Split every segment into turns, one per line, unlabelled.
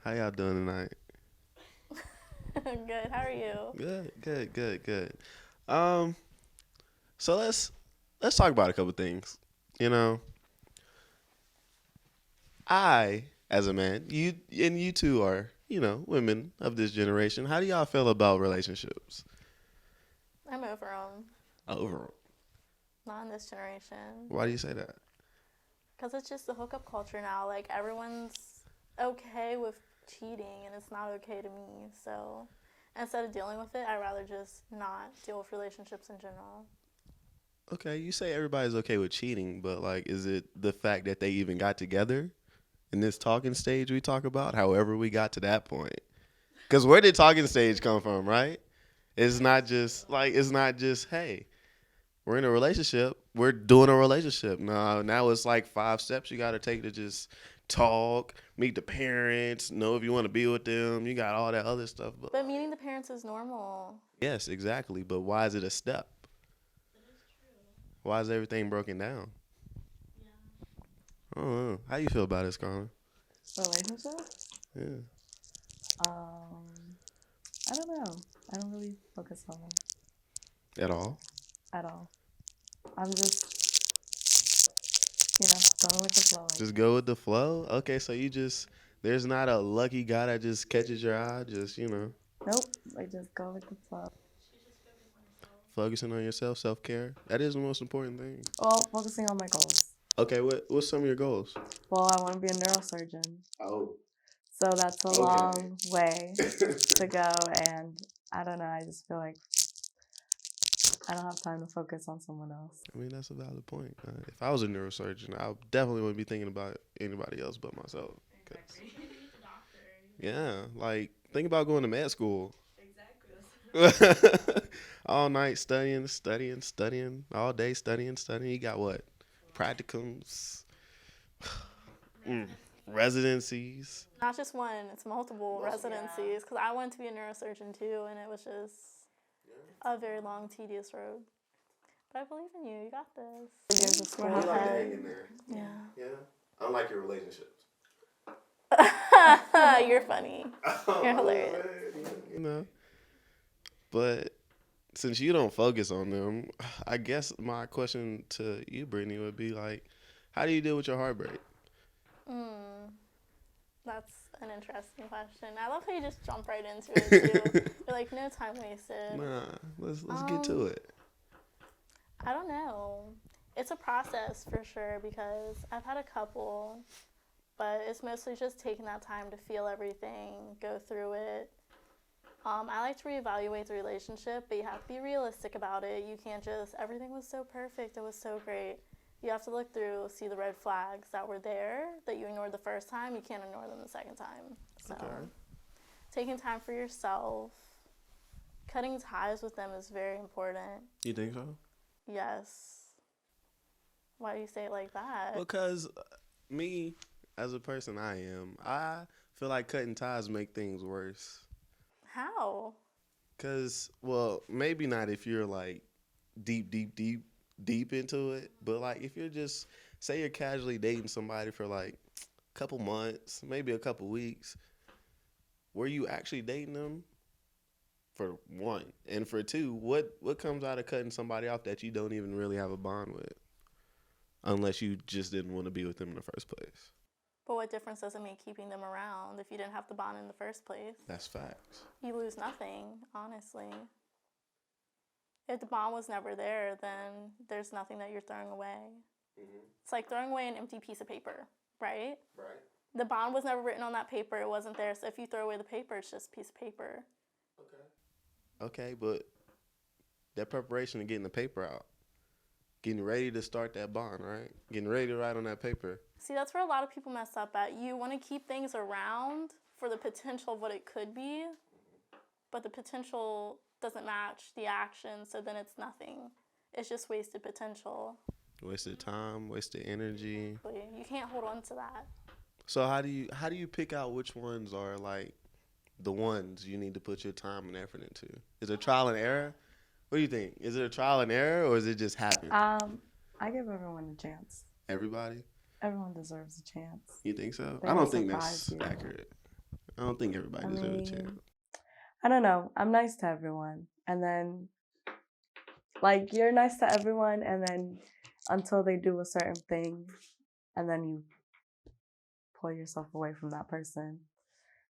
How y'all doing tonight?
Good. How are you?
Good. Um, so let's talk about a couple things. You know, I as a man, you two are, women of this generation. How do y'all feel about relationships?
I'm over them.
Overall,
Not in this generation.
why do you say that?
Because it's just the hookup culture now. Like, everyone's okay with cheating, and it's not okay to me. So, instead of dealing with it, I'd rather just not deal with relationships in general.
Okay, you say everybody's okay with cheating, but like, is it the fact that they even got together in this talking stage we talk about? However, we got to that point. Because where did talking stage come from, right? It's not just hey, we're in a relationship. We're doing a relationship. No, now it's like 5 steps you got to take to just talk, meet the parents, know if you want to be with them. You got all that other stuff. But
But meeting the parents is normal.
yes, exactly. But why is it a step? Why is everything broken down? I don't know. How you feel about it, Scarlett?
Relationship?
Yeah.
Um, I don't know. I don't really focus on it
At all?
at all. I'm just, going with the flow.
Just go with the flow? Okay, so there's not a lucky guy that just catches your eye,
Nope. I just go with the flow.
focusing on yourself, self-care. That is the most important thing.
Well, focusing on my goals.
Okay, what's some of your goals?
Well, I want to be a neurosurgeon.
Oh.
So that's a
Okay.
long way to go. And I don't know. I just feel like I don't have time to focus on someone else.
I mean, that's a valid point. If I was a neurosurgeon, I definitely wouldn't be thinking about anybody else but myself. Yeah, like, think about going to med school. Exactly. All night studying, all day studying. You got what? Practicums, residencies.
Not just one, it's multiple residencies. Because I wanted to be a neurosurgeon too, and it was just a very long, tedious road. But I believe in you. You got this. Years of school
You like to
ahead.
hang in there.
Yeah.
Yeah. Unlike your relationships.
You're funny. You're hilarious.
But since you don't focus on them, I guess my question to you, Brittany, would be like, how do you deal with your heartbreak?
That's an interesting question. I love how you just jump right into it too. You're like, no time wasted.
Nah, let's get to it.
I don't know. It's a process for sure because I've had a couple, but it's mostly just taking that time to feel everything, go through it. I like to reevaluate the relationship, but you have to be realistic about it. You can't just, everything was so perfect, it was so great. You have to look through, see the red flags that were there, that you ignored the first time. You can't ignore them the second time. So, taking time for yourself, cutting ties with them is very important.
You think so?
Yes. Why do you say it like that?
Because me, as a person I feel like cutting ties make things worse.
How?
Because, well, maybe not if you're like deep into it, but like if you're just, say you're casually dating somebody for like a couple months, maybe a couple weeks, were you actually dating them? For one. And for two, what comes out of cutting somebody off that you don't even really have a bond with? Unless you just didn't want to be with them in the first place.
But what difference does it make keeping them around if you didn't have the bond in the first place?
That's facts.
You lose nothing, honestly. If the bond was never there, then there's nothing that you're throwing away. Mm-hmm. It's like throwing away an empty piece of paper, right?
Right.
The bond was never written on that paper. It wasn't there. So if you throw away the paper, it's just a piece of paper.
Okay, but that preparation of getting the paper out, getting ready to start that bond, right? Getting ready to write on that paper.
See, that's where a lot of people mess up at. You want to keep things around for the potential of what it could be, but the potential doesn't match the action, so then it's nothing. It's just wasted potential.
Wasted time, wasted energy.
You can't hold on to that.
So how do you pick out which ones are like the ones you need to put your time and effort into? Is it trial and error? What do you think? Is it a trial and error or is it just happen?
I give everyone a chance.
Everybody?
Everyone deserves a chance.
You think so?
They
I don't
will
think that's
surprise you.
accurate. I don't think everybody
I
deserves a
mean,
chance.
I don't know. I'm nice to everyone. And then, like, you're nice to everyone, and then until they do a certain thing, and then you pull yourself away from that person.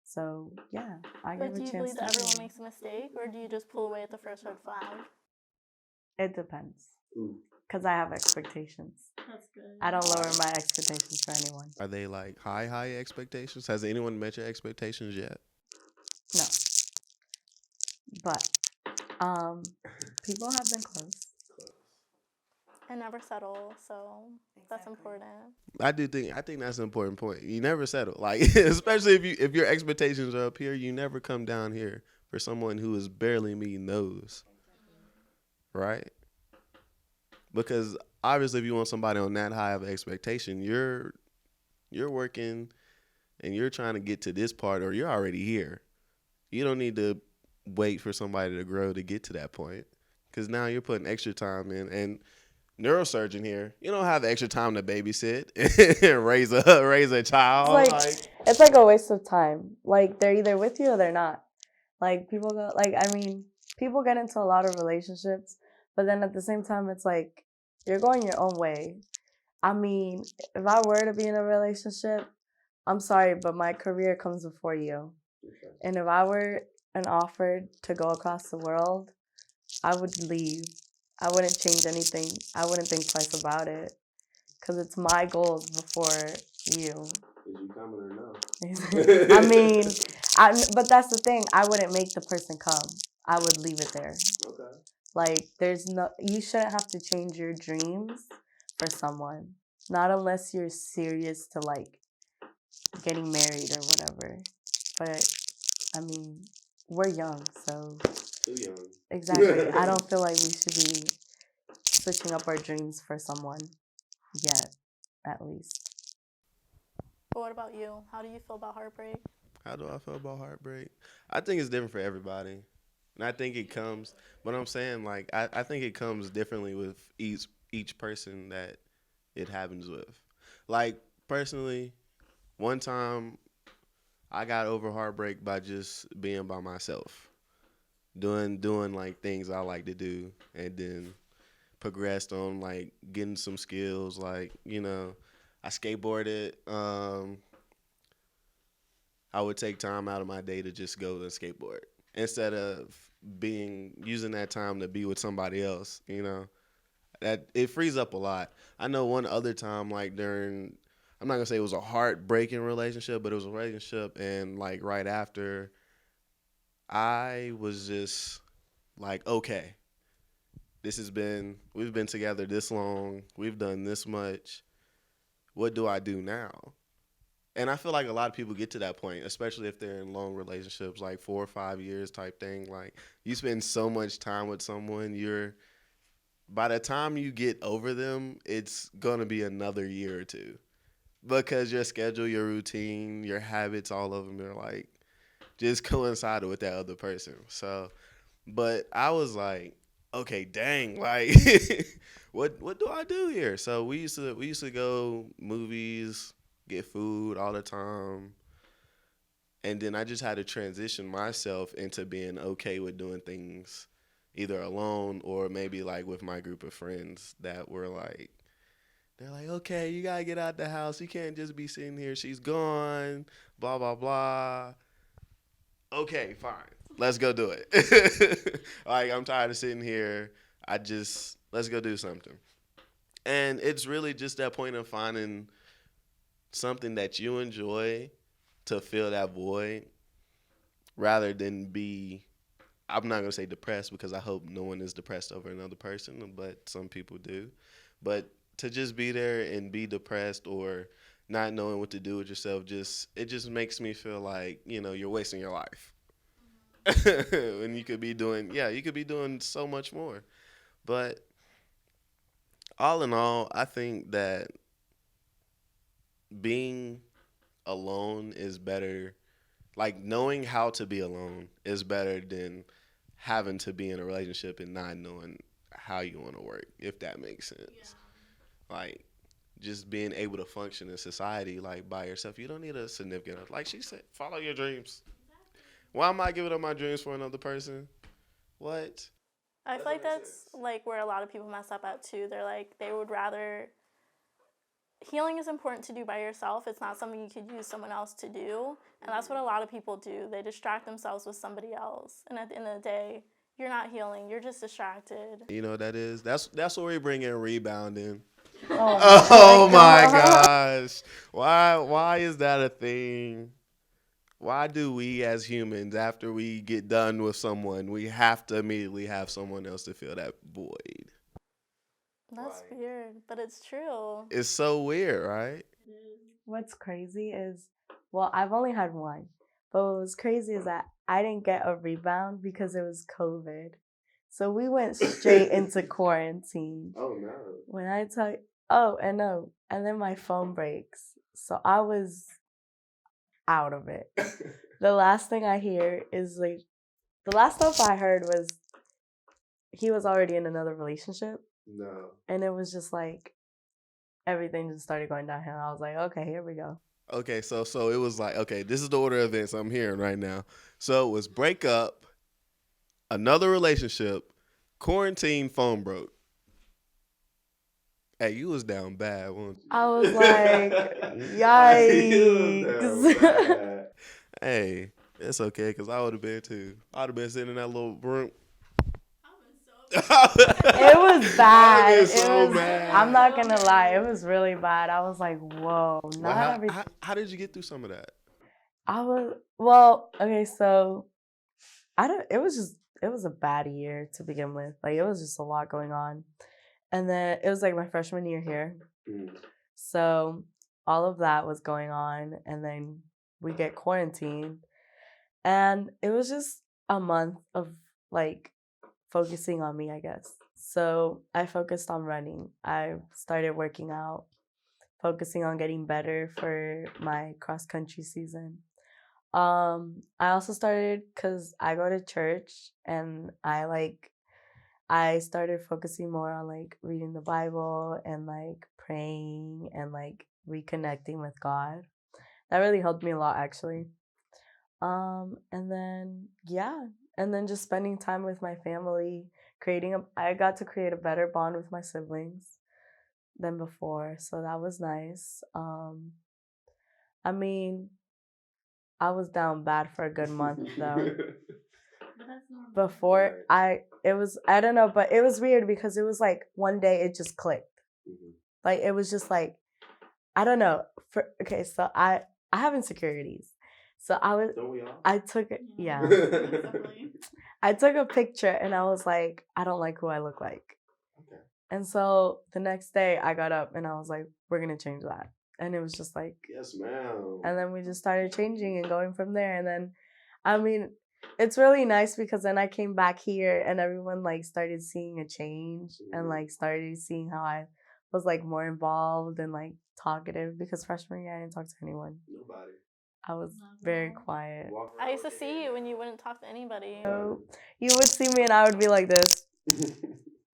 So, yeah, I
But
give
do
a
you
chance
believe
to
that everyone
everyone.
makes a mistake, or do you just pull away at the first red flag?
It depends.
Ooh.
Because I have expectations.
That's good.
I don't lower my expectations for anyone.
Are they like high expectations? Has anyone met your expectations yet?
No. But people have been close.
And never settle, so that's important.
I think that's an important point. You never settle. Like especially if your expectations are up here, you never come down here for someone who is barely meeting those. Right? Because obviously if you want somebody on that high of expectation, you're working and you're trying to get to this part, or you're already here. You don't need to wait for somebody to grow to get to that point, because now you're putting extra time in. And neurosurgeon here, you don't have the extra time to babysit and raise a child.
It's like a waste of time. Like, they're either with you or they're not. Like, people get into a lot of relationships, but then at the same time, it's like, you're going your own way. I mean, if I were to be in a relationship, I'm sorry, but my career comes before you. And if I were an offer to go across the world, I would leave. I wouldn't change anything. I wouldn't think twice about it. Because it's my goals before you.
Is you coming or no?
I mean, but that's the thing. I wouldn't make the person come. I would leave it there.
Okay.
Like, you shouldn't have to change your dreams for someone. Not unless you're serious to, like, getting married or whatever. But, I mean, we're young, so.
Too young.
Exactly. I don't feel like we should be switching up our dreams for someone yet, at least.
But what about you? How do you feel about heartbreak?
How do I feel about heartbreak? I think it's different for everybody. And I think it comes, but I'm saying, like, I think it comes differently with each person that it happens with. Like, personally, one time I got over heartbreak by just being by myself, doing like things I like to do, and then progressed on like getting some skills. Like, I skateboarded. I would take time out of my day to just go and skateboard instead of using that time to be with somebody else. That it frees up a lot. I know one other time, like during, I'm not gonna say it was a heartbreaking relationship, but it was a relationship, and like right after, I was just like, okay, we've been together this long, we've done this much. What do I do now? And I feel like a lot of people get to that point, especially if they're in long relationships, like 4 or 5 years type thing. Like, you spend so much time with someone, by the time you get over them, it's gonna be another year or two, because your schedule, your routine, your habits, all of them are like just coincided with that other person. So, but I was like, okay, dang, like, what do I do here? So we used to go movies, get food all the time, and then I just had to transition myself into being okay with doing things either alone or maybe like with my group of friends that were like, they're like, okay, you gotta get out the house. You can't just be sitting here. She's gone, blah, blah, blah. Okay, fine. Let's go do it. Like, I'm tired of sitting here. Let's go do something. And it's really just that point of finding something that you enjoy to fill that void rather than I'm not going to say depressed, because I hope no one is depressed over another person, but some people do. But to just be there and be depressed or not knowing what to do with yourself, it just makes me feel like, you're wasting your life. When you could be doing so much more. But all in all, I think that being alone is better. Like, knowing how to be alone is better than having to be in a relationship and not knowing how you want to work, if that makes sense. Yeah. Like, just being able to function in society like by yourself. You don't need a significant other. Like she said, follow your dreams. Why am I giving up my dreams for another person? What?
I feel like that's like where a lot of people mess up at too. They're like, they would rather, healing is important to do by yourself. It's not something you could use someone else to do. And that's what a lot of people do. They distract themselves with somebody else. And at the end of the day, you're not healing. You're just distracted.
You know what that is? That's where we bring in rebounding.
Oh,
Oh my gosh. Why is that a thing? Why do we as humans, after we get done with someone, we have to immediately have someone else to fill that void?
That's weird, but it's true.
It's so weird, right?
What's crazy is, well, I've only had one, but what was crazy is that I didn't get a rebound because it was COVID. So we went straight into quarantine.
Oh no.
When I tell you, oh, and no, and then my phone breaks. So I was out of it. The last thing I hear is like, the last stuff I heard was he was already in another relationship.
No.
And it was just like, everything just started going downhill. I was like, okay, here we go.
Okay, so it was like, okay, this is the order of events I'm hearing right now. So it was break up, another relationship, quarantine, phone broke. Hey, you was down bad, weren't you?
I was like, yikes.
Hey, it's okay, because I would have been too. I would have been sitting in that little room.
It was bad.
I was so mad.
I'm not gonna lie, it was really bad. I was like, whoa,
How did you get through some of that?
Okay, so it was a bad year to begin with. Like, it was just a lot going on. And then it was like my freshman year here. So all of that was going on, and then we get quarantined. And it was just a month of like focusing on me, I guess. So I focused on running. I started working out, focusing on getting better for my cross country season. I also started, because I go to church, and I started focusing more on like reading the Bible and like praying and like reconnecting with God. That really helped me a lot, actually. And then just spending time with my family, I got to create a better bond with my siblings than before, so that was nice. I mean, I was down bad for a good month though. Before I don't know, but it was weird because it was like one day it just clicked. Like, it was just like, I don't know. So I have insecurities. So I took it. Yeah. I took a picture and I was like, I don't like who I look like. Okay. And so the next day I got up and I was like, we're going to change that. And it was just like,
yes, ma'am. And
then we just started changing and going from there. And then, I mean, it's really nice because then I came back here and everyone like started seeing a change and like started seeing how I was like more involved and like talkative, because freshman year I didn't talk to anyone.
Nobody.
I was very quiet.
I used to see you when you wouldn't talk to anybody.
So you would see me and I would be like this.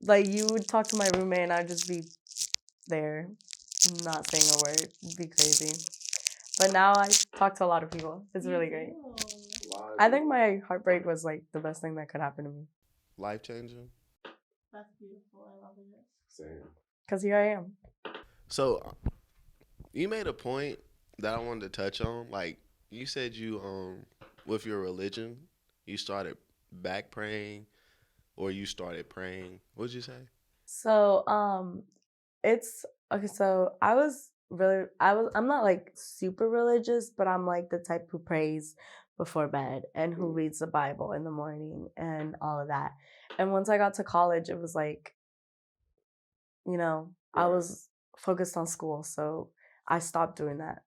Like, you would talk to my roommate and I'd just be there, not saying a word. It'd be crazy. But now I talk to a lot of people. It's really great. I think my heartbreak was like the best thing that could happen to me.
Life changing.
That's beautiful. I love it.
Same.
Because here I am.
So you made a point that I wanted to touch on. Like, you said you with your religion, you started back praying, or you started praying. What did you say? So
it's okay. So I'm not like super religious, but I'm like the type who prays before bed and who reads the Bible in the morning and all of that. And once I got to college, it was like, I was focused on school, so I stopped doing that.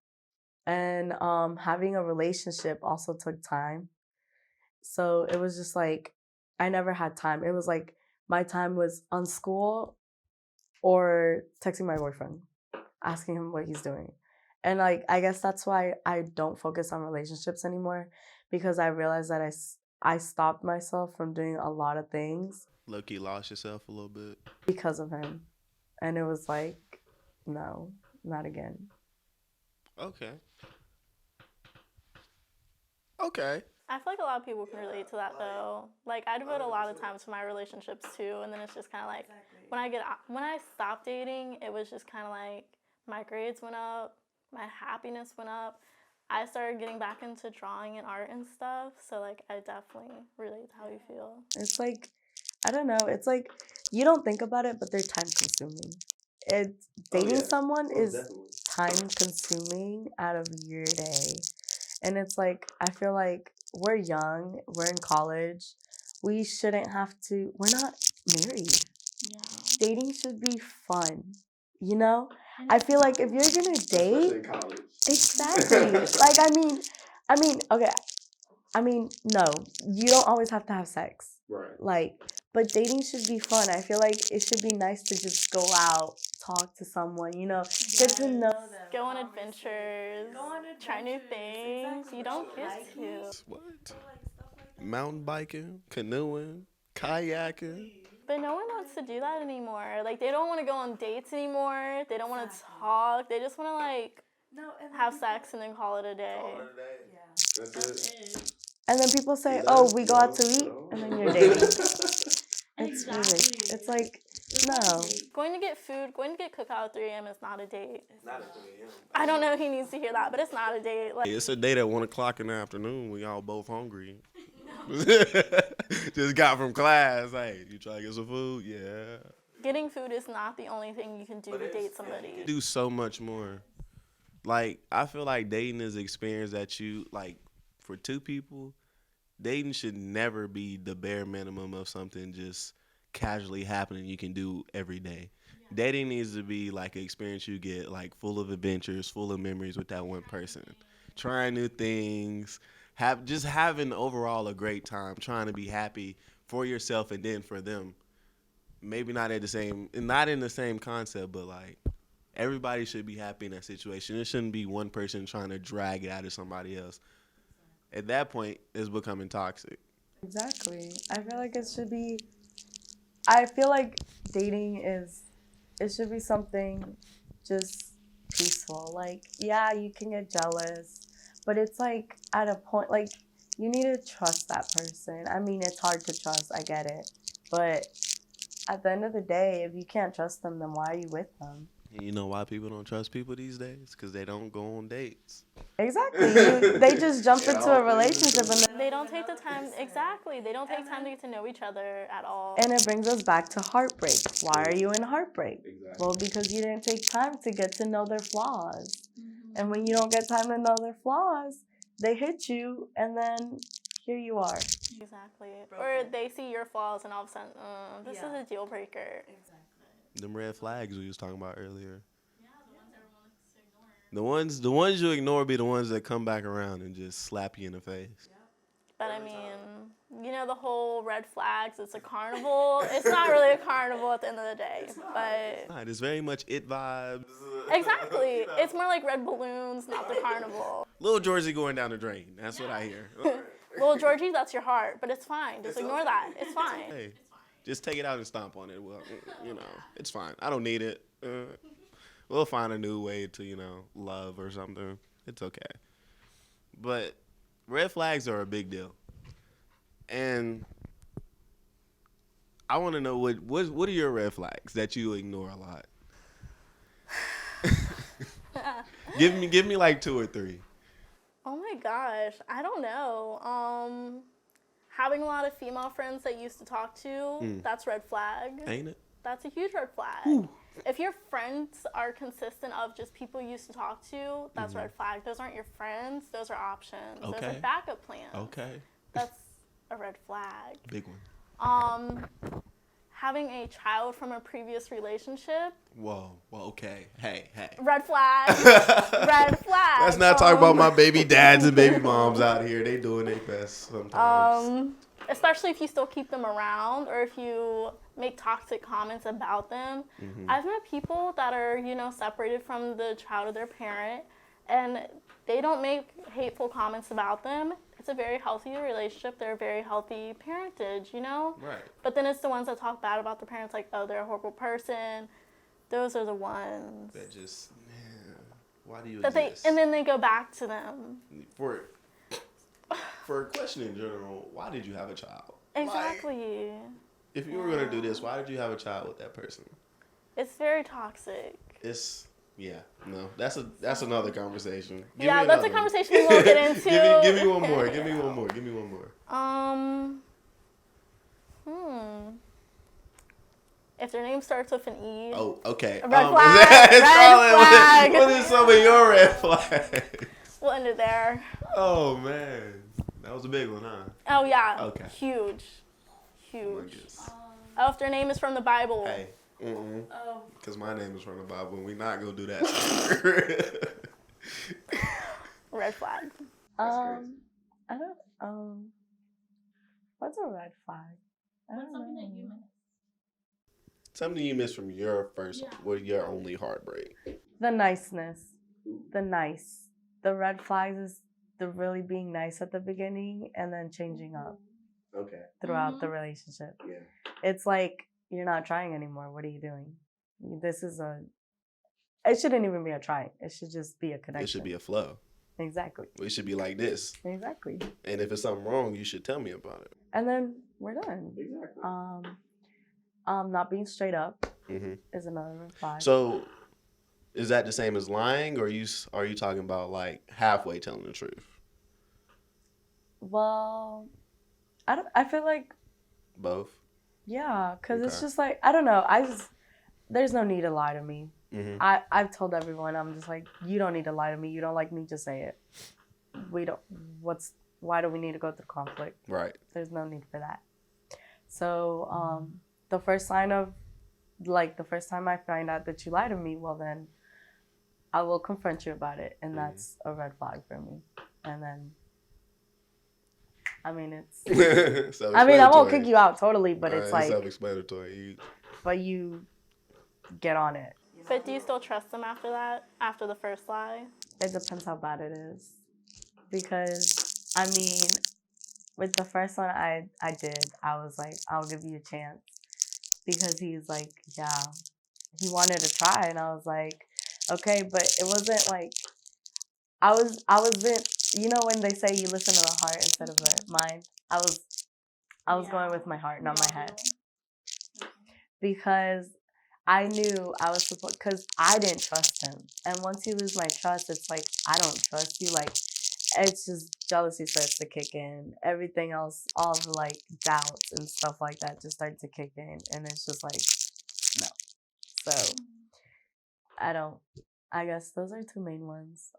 And having a relationship also took time. So it was just like, I never had time. It was like my time was on school or texting my boyfriend, asking him what he's doing. And like, I guess that's why I don't focus on relationships anymore, because I realized that I stopped myself from doing a lot of things.
Low-key lost yourself a little bit.
Because of him. And it was like, no. not again.
Okay. Okay.
I feel like a lot of people can relate to that though. Like I devote a lot of time to my relationships too, and then it's just kind of like when I stopped dating, it was just kind of like my grades went up, my happiness went up. I started getting back into drawing and art and stuff, so like I definitely relate to how you feel.
It's like, I don't know. It's like you don't think about it, but they're time consuming. Dating someone is time consuming out of your day. And it's like, I feel like we're young, we're in college. We shouldn't have to, we're not married.
Yeah.
Dating should be fun, you know? I feel like if you're gonna date,
in college.
exactly. Like, no, you don't always have to have sex.
Right.
Like, but dating should be fun. I feel like it should be nice to just go out, talk to someone, you know, get to know them.
Go on adventures. Try new things.
Exactly.
You don't get to.
What? Mountain biking, canoeing, kayaking.
But no one wants to do that anymore. Like, they don't want to go on dates anymore. They don't want to talk. They just want to, like, have sex and then call it a day.
Yeah.
That's it.
And then people say, "Oh, we go out to eat," and then you're dating. It's really, it's like, no.
Going to get food, going to get cookout at 3 a.m. is not a date.
Not at 3 a.m.
I don't know if he needs to hear that, but it's not a date. Like,
It's a date at 1 o'clock in the afternoon. We all both hungry. Just got from class. Hey, you try to get some food? Yeah.
getting food is not the only thing you can do to date somebody.
You do so much more. Like, I feel like dating is an experience that you, like, for two people, dating should never be the bare minimum of something just casually happening you can do every day. Yeah. Dating needs to be like an experience you get, like, full of adventures, full of memories with that one person. Trying new things, just having overall a great time, trying to be happy for yourself and then for them. Maybe not in the same concept, but like everybody should be happy in that situation. It shouldn't be one person trying to drag it out of somebody else. At that point, it's becoming toxic.
Exactly. I feel like dating it should be something just peaceful. Like, yeah, you can get jealous, but it's like at a point, like, you need to trust that person. I mean, it's hard to trust, I get it, but at the end of the day, if you can't trust them, then why are you with them?
You know why people don't trust people these days? Because they don't go on dates.
Exactly. They just jump into a relationship and then
they don't take the time. Exactly. They don't take time to get to know each other at all.
And it brings us back to heartbreak. Why are you in heartbreak?
Exactly.
Well, because you didn't take time to get to know their flaws. Mm-hmm. And when you don't get time to know their flaws, they hit you, and then here you are.
Exactly. Or they see your flaws, and all of a sudden, this is a deal breaker.
Exactly.
Them red flags we was talking about earlier. Yeah, the ones everyone wants to ignore. The ones you ignore be the ones that come back around and just slap you in the face. Yep.
But I mean, you know, the whole red flags, it's a carnival. It's not really a carnival at the end of the day. But
it's very much it vibes.
Exactly. You know. It's more like red balloons, not the carnival.
Little Georgie going down the drain. That's what I hear.
Little Georgie, that's your heart. But it's fine. Just ignore that. It's fine.
Hey. Just take it out and stomp on it. Well, you know, it's fine. I don't need it. We'll find a new way to, love or something. It's okay. But red flags are a big deal. And I want to know what are your red flags that you ignore a lot? Give me like 2 or 3.
Oh my gosh, I don't know. Having a lot of female friends that you used to talk to, that's red flag.
Ain't it?
That's a huge red flag.
Ooh.
If your friends are consistent of just people you used to talk to, that's red flag. Those aren't your friends. Those are options.
Okay.
Those are backup plans.
Okay.
That's a red flag.
Big one.
Having a child from a previous relationship.
Whoa. Well, okay. Hey.
Red flag. Red flag.
Let's not talk about my baby dads and baby moms out here. They doing their best sometimes.
Especially if you still keep them around or if you make toxic comments about them. Mm-hmm. I've met people that are, separated from the child of their parent and they don't make hateful comments about them. It's a very healthy relationship. They're a very healthy parentage,
Right.
But then it's the ones that talk bad about their parents, like, oh, they're a horrible person. Those are the ones.
That just, man. Why do you
that
exist?
and then they go back to them.
For a question in general, why did you have a child?
Exactly.
Like, if you were gonna do this, why did you have a child with that person?
It's very toxic.
It's no. That's another conversation. Give
Yeah,
me
that's a
another one.
conversation we won't get into.
give me one more. Give me one more. Give me one more.
If their name starts with an E.
Oh, okay.
Red flag. Red flag.
What is some of your red flags?
We'll end it there.
Oh man, that was a big one, huh?
Oh yeah.
Okay.
Huge. Oh, if their name is from the Bible.
Hey.
Oh.
Because my name is from the Bible, and we're not gonna do that.
Red flag.
I don't. What's a red flag?
What's something that you miss?
Something you missed from your first, or your only heartbreak.
The niceness. The red flags is the really being nice at the beginning and then changing up throughout the relationship.
Yeah.
It's like you're not trying anymore. What are you doing? It shouldn't even be a try. It should just be a connection.
It should be a flow.
Exactly.
It should be like this.
Exactly.
And if it's something wrong, you should tell me about it.
And then we're done.
Exactly.
Not being straight up is another red flag.
So, is that the same as lying, or are you talking about like halfway telling the truth?
Well, I feel like
Both.
yeah, because it's
Okay.
just like I don't know. There's no need to lie to me.
Mm-hmm.
I've told everyone, I'm just like, you don't need to lie to me. You don't like me, just say it. Why do we need to go through conflict?
Right.
There's no need for that. So the first time I find out that you lie to me, well then I will confront you about it, and that's a red flag for me. And then I mean I won't kick you out totally, but it's like
self-explanatory.
but you get on it.
But do you still trust them after that? After the first lie?
It depends how bad it is. Because, I mean, with the first one I was like, I'll give you a chance. Because he's like, yeah, he wanted to try. And I was like, okay, but it wasn't like, I wasn't, you know when they say you listen to the heart instead of the mind? I was going with my heart, not my head. Because I knew I was supposed, because I didn't trust him. And once you lose my trust, it's like, I don't trust you. Like, it's just jealousy starts to kick in. Everything else, all the like doubts and stuff like that just start to kick in. And it's just like, no. So, I guess those are two main ones.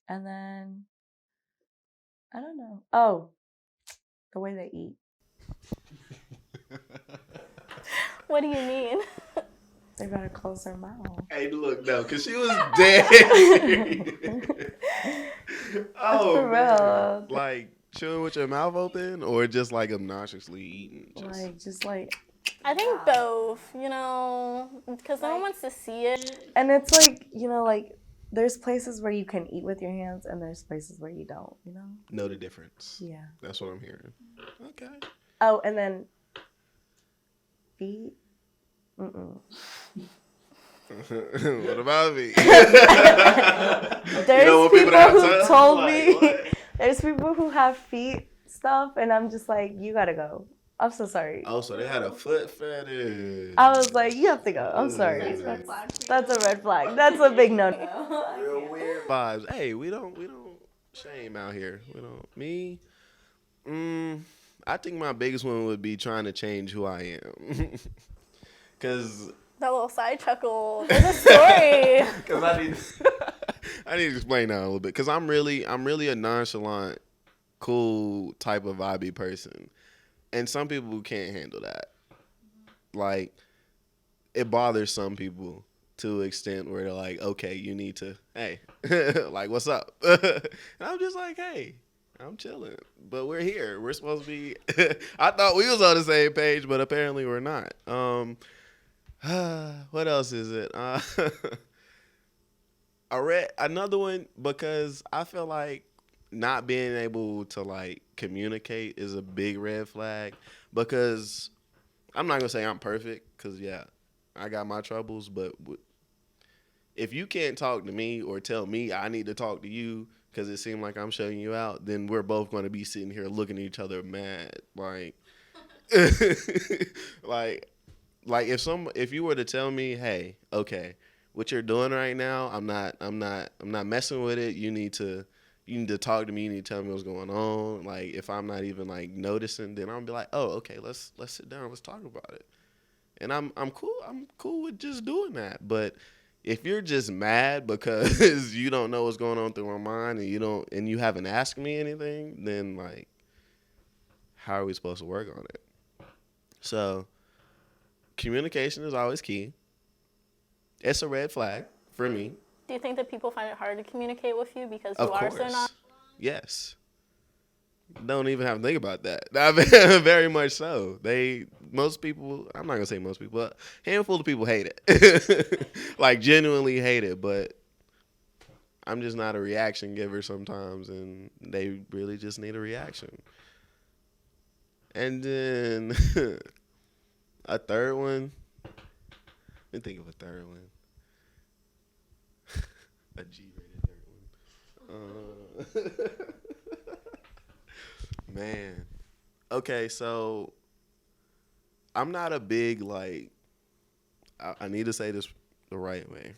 And then, I don't know. Oh, the way they eat.
What do you mean?
They gotta close their mouth.
Hey, look, no, because she was dead. Oh,
For
man.
real.
Like, chewing with your mouth open, or just like obnoxiously eating?
I think both, because no one wants to see it.
And it's like, like, there's places where you can eat with your hands and there's places where you don't,
Know the difference.
Yeah.
That's what I'm hearing. Okay.
Oh, and then feet.
What about me?
There's people who told me,
what?
there's people who have feet stuff, and I'm just like, you gotta go. I'm so sorry.
Oh, so they had a foot fetish.
I was like, you have to go. I'm sorry. That's a red flag. That's a big no.
Real weird vibes. Hey, we don't shame out here. We don't. Me. I think my biggest one would be trying to change who I am. Cause
That little side chuckle. There's a story.
Cause I need to explain that a little bit. Cause I'm really a nonchalant, cool type of vibey person, and some people can't handle that. Like, it bothers some people to an extent where they're like, okay, you need to, hey, like, what's up? And I'm just like, hey, I'm chilling, but we're here. We're supposed to be. I thought we was on the same page, but apparently we're not. What else is it? I read another one because I feel like not being able to like communicate is a big red flag, because I'm not gonna say I'm perfect, because yeah, I got my troubles, but if you can't talk to me or tell me I need to talk to you because it seemed like I'm shutting you out, then we're both going to be sitting here looking at each other mad. Like, like if you were to tell me, hey, okay, what you're doing right now, I'm not messing with it. You need to talk to me. You need to tell me what's going on. Like, if I'm not even like noticing, then I'll be like, oh, okay, let's sit down, let's talk about it. And I'm cool. I'm cool with just doing that. But if you're just mad because you don't know what's going on through my mind and you haven't asked me anything, then like, how are we supposed to work on it? So, communication is always key. It's a red flag for me.
Do you think that people find it hard to communicate with you because you
Of
are
course.
so not?
Yes. Don't even have to think about that. Very much so. Most people, I'm not going to say most people, but a handful of people hate it. Like, genuinely hate it, but I'm just not a reaction giver sometimes, and they really just need a reaction. And then a third one. Let me think of a third one. A G-rated third one. Man. Okay, so I'm not a big, like, I need to say this the right way.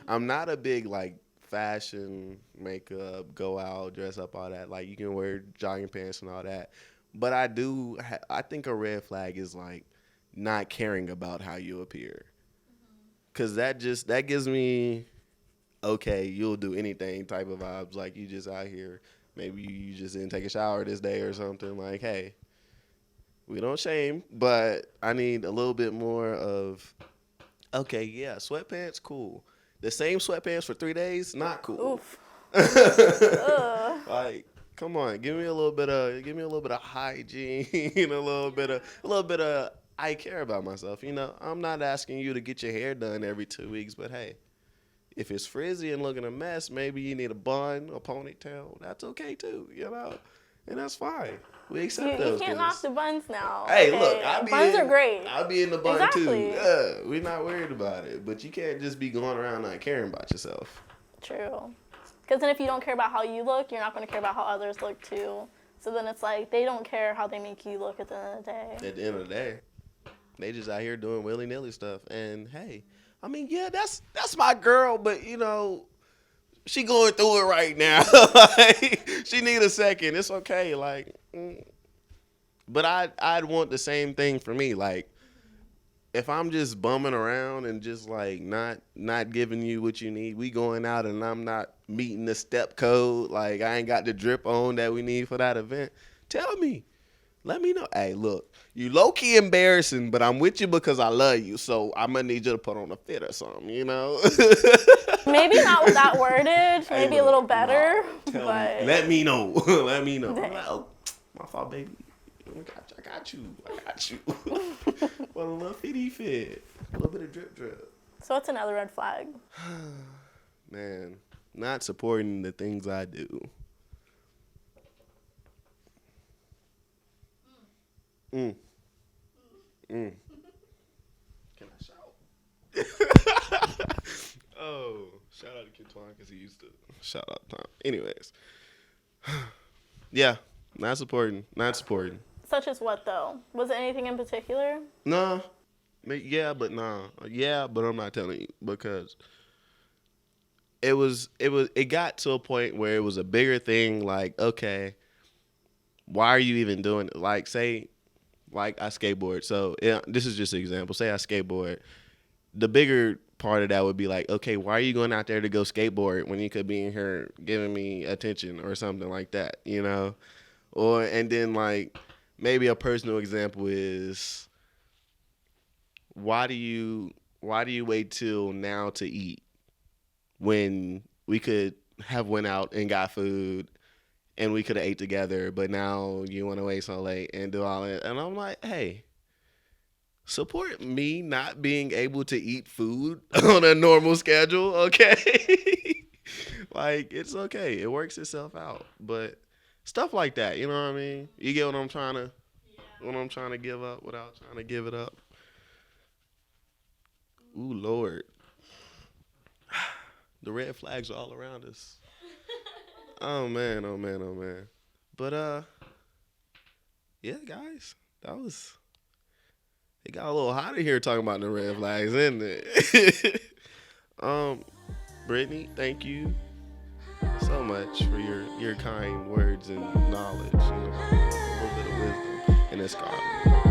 I'm not a big, like, fashion, makeup, go out, dress up, all that. Like, you can wear jogging pants and all that. But I think a red flag is, like, not caring about how you appear. Because that gives me, okay, you'll do anything type of vibes. Like, you just out here. Maybe you just didn't take a shower this day or something. Like, hey, we don't shame, but I need a little bit more of, okay, yeah, sweatpants, cool. The same sweatpants for 3 days, not cool.
Oof.
Like, come on, give me a little bit of hygiene, a little bit of I care about myself. You know, I'm not asking you to get your hair done every 2 weeks, but hey, if it's frizzy and looking a mess, maybe you need a bun, a ponytail. That's okay too, you know, and that's fine. We accept those.
You can't knock the buns now.
Hey,
okay?
look,
buns are great.
I'll be in the bun
Exactly.
too. Yeah, we're not worried about it, but you can't just be going around not caring about yourself.
True. Because then if you don't care about how you look, you're not going to care about how others look too. So then it's like they don't care how they make you look at the end of the day.
At the end of the day, they just out here doing willy-nilly stuff. And hey, I mean, yeah, that's my girl, but you know, she going through it right now. Like, she need a second. It's okay. Like, but I'd want the same thing for me. Like, if I'm just bumming around and just like not giving you what you need, we going out and I'm not meeting the step code, like I ain't got the drip on that we need for that event, tell me. Let me know. Hey, look, you low-key embarrassing, but I'm with you because I love you, so I'm going to need you to put on a fit or something, you know?
Maybe not with that wordage. Maybe
hey,
a little better.
No,
but
let me know. Let me know. I'm like, oh, my fault, baby. I got you. What a little fitty fit. A little bit of drip.
So what's another red flag?
Man, not supporting the things I do. Can I shout? Oh, shout out to Kid Twine because he used to shout out time. Anyways, yeah, not supporting.
Such as what though? Was it anything in particular?
Nah, yeah, but nah, yeah, but I'm not telling you because it got to a point where it was a bigger thing. Like, okay, why are you even doing it? Like, say. Like I skateboard. So this is just an example. Say I skateboard. The bigger part of that would be like, okay, why are you going out there to go skateboard when you could be in here giving me attention or something like that, you know? And then like maybe a personal example is why do you wait till now to eat when we could have went out and got food and we could have ate together, but now you want to wait so late and do all that. And I'm like, hey, support me not being able to eat food on a normal schedule, okay? Like, it's okay. It works itself out. But stuff like that, you know what I mean? You get what I'm trying to give up without trying to give it up. Ooh, Lord. The red flags are all around us. Oh man, oh man, oh man. But yeah, guys, it got a little hot in here talking about the red flags, isn't it? Brittany, thank you so much for your kind words and knowledge, a little bit of wisdom in Escarlen.